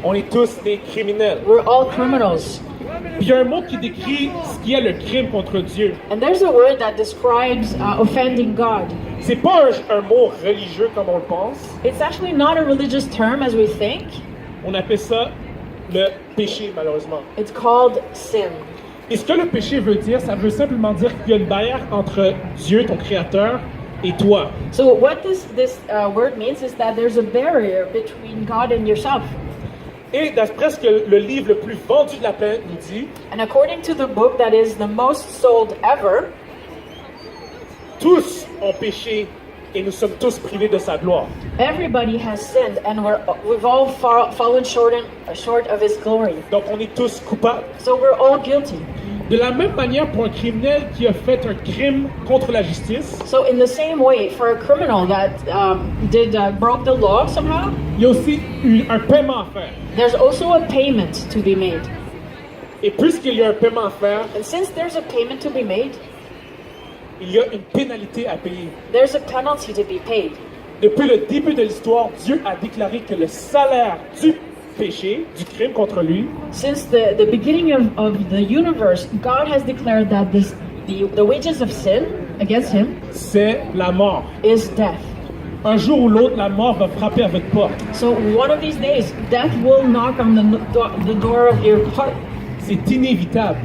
On est tous des criminels. We're all criminals. Puis il y a un mot qui décrit ce qui est le crime contre Dieu. And there's a word that describes offending God. C'est pas un mot religieux comme on le pense. It's actually not a religious term as we think. On appelle ça le péché, malheureusement. It's called sin. Et ce que le péché veut dire, ça veut simplement dire qu'il y a une barrière entre Dieu, ton créateur, et toi. So what this word means is that there's a barrier between God and yourself. Et d'après ce que le livre le plus vendu de la planète nous dit, And according to the book that is the most sold ever, tous ont péché et nous sommes tous privés de sa gloire. everybody has sinned and we've all fallen short of His glory. Donc on est tous coupables. So we're all guilty. De la même manière pour un criminel qui a fait un crime contre la justice, So in the same way, for a criminal that broke the law somehow, il y a aussi un paiement à faire. there's also a payment to be made. Et puisqu'il y a un paiement à faire, And since there's a payment to be made, il y a une pénalité à payer. there's a penalty to be paid. Depuis le début de l'histoire, Dieu a déclaré que le salaire du péché, du crime contre lui, Since the beginning of the universe, God has declared that the wages of sin against Him c'est la mort. is death. Un jour ou l'autre, la mort va frapper à votre porte. So one of these days, death will knock on the door of your heart. C'est inévitable.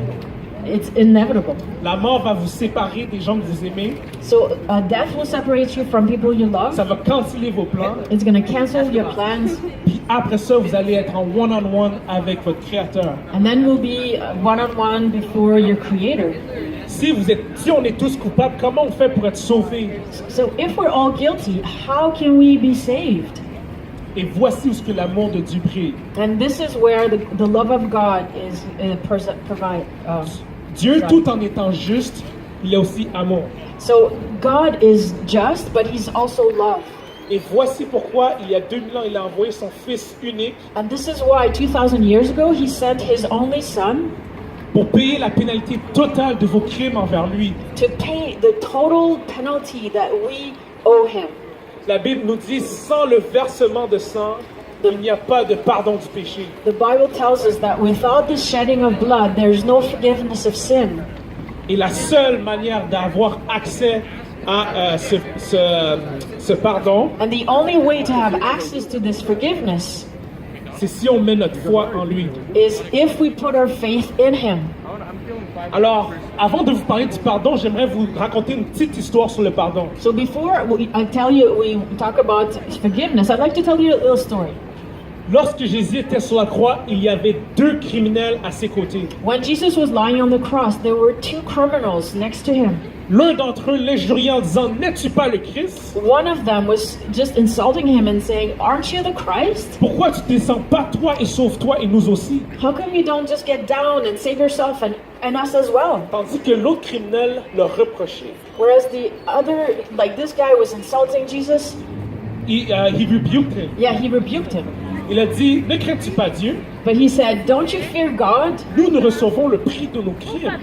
It's inevitable. La mort va vous séparer des gens que vous aimez. So death will separate you from people you love. Ça va canceller vos plans. It's going to cancel your plans. Puis après ça, vous allez être en one-on-one avec votre Créateur. And then we'll be one-on-one before your Creator. Si on est tous coupables, comment on fait pour être sauvés? So if we're all guilty, how can we be saved? Et voici où ce que l'amour de Dieu brille. And this is where the love of God is provide. Dieu, tout en étant juste, il est aussi amour. So God is just, but He's also love. Et voici pourquoi, il y a 2000 ans, il a envoyé son Fils unique And this is why 2,000 years ago He sent His only Son pour payer la pénalité totale de vos crimes envers lui. to pay the total penalty that we owe Him. La Bible nous dit, sans le versement de sang, il n'y a pas de pardon du péché. The Bible tells us that without the shedding of blood, there is no forgiveness of sin. Et la seule manière d'avoir accès à ce pardon, And the only way to have access to this forgiveness c'est si on met notre foi en lui. is if we put our faith in Him. Alors, avant de vous parler du pardon, j'aimerais vous raconter une petite histoire sur le pardon. So before we talk about forgiveness, I'd like to tell you a little story. Lorsque Jésus était sur la croix, il y avait 2 criminels à ses côtés. When Jesus was lying on the cross, there were 2 criminals next to Him. L'un d'entre eux l'injuriait en disant, n'es-tu pas le Christ? One of them was just insulting Him and saying, "Aren't you the Christ? Pourquoi tu ne descends pas toi et sauve-toi et nous aussi? How come you don't just get down and save yourself and us as well?" Tandis que l'autre criminel leur reprochait. Whereas the other, like this guy was insulting Jesus. He rebuked him. Yeah, he rebuked him. Il a dit, ne crains-tu pas Dieu? But he said, "Don't you fear God? Nous recevons le prix de nos crimes.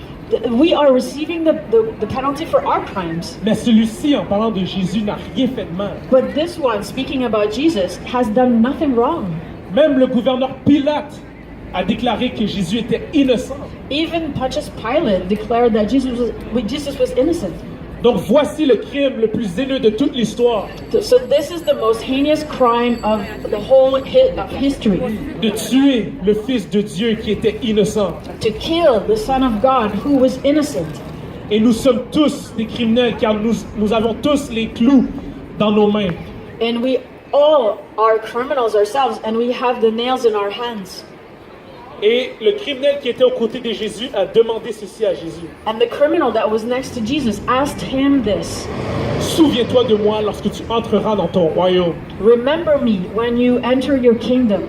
We are receiving the penalty for our crimes." Mais celui-ci, en parlant de Jésus, n'a rien fait de mal. But this one, speaking about Jesus, has done nothing wrong. Même le gouverneur Pilate a déclaré que Jésus était innocent. Even Pontius Pilate declared that Jesus was innocent. Donc voici le crime le plus haineux de toute l'histoire. So this is the most heinous crime of the whole of history. De tuer le Fils de Dieu qui était innocent. To kill the Son of God who was innocent. Et nous sommes tous des criminels car nous avons tous les clous dans nos mains. And we all are criminals ourselves and we have the nails in our hands. Et le criminel qui était aux côtés de Jésus a demandé ceci à Jésus. And the criminal that was next to Jesus asked Him this. Souviens-toi de moi lorsque tu entreras dans ton royaume. Remember me when you enter your kingdom.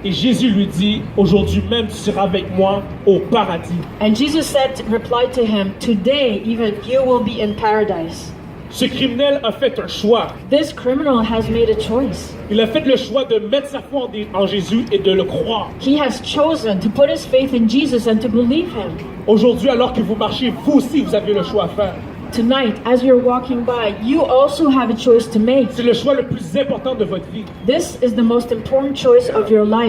Et Jésus lui dit, aujourd'hui même tu seras avec moi au paradis. And Jesus replied to him, "Today even you will be in paradise." Ce criminel a fait un choix. This criminal has made a choice. Il a fait le choix de mettre sa foi en Jésus et de le croire. He has chosen to put his faith in Jesus and to believe Him. Aujourd'hui, alors que vous marchez, vous aussi, vous avez le choix à faire. Tonight, as you're walking by, you also have a choice to make. C'est le choix le plus important de votre vie. This is the most important choice of your life.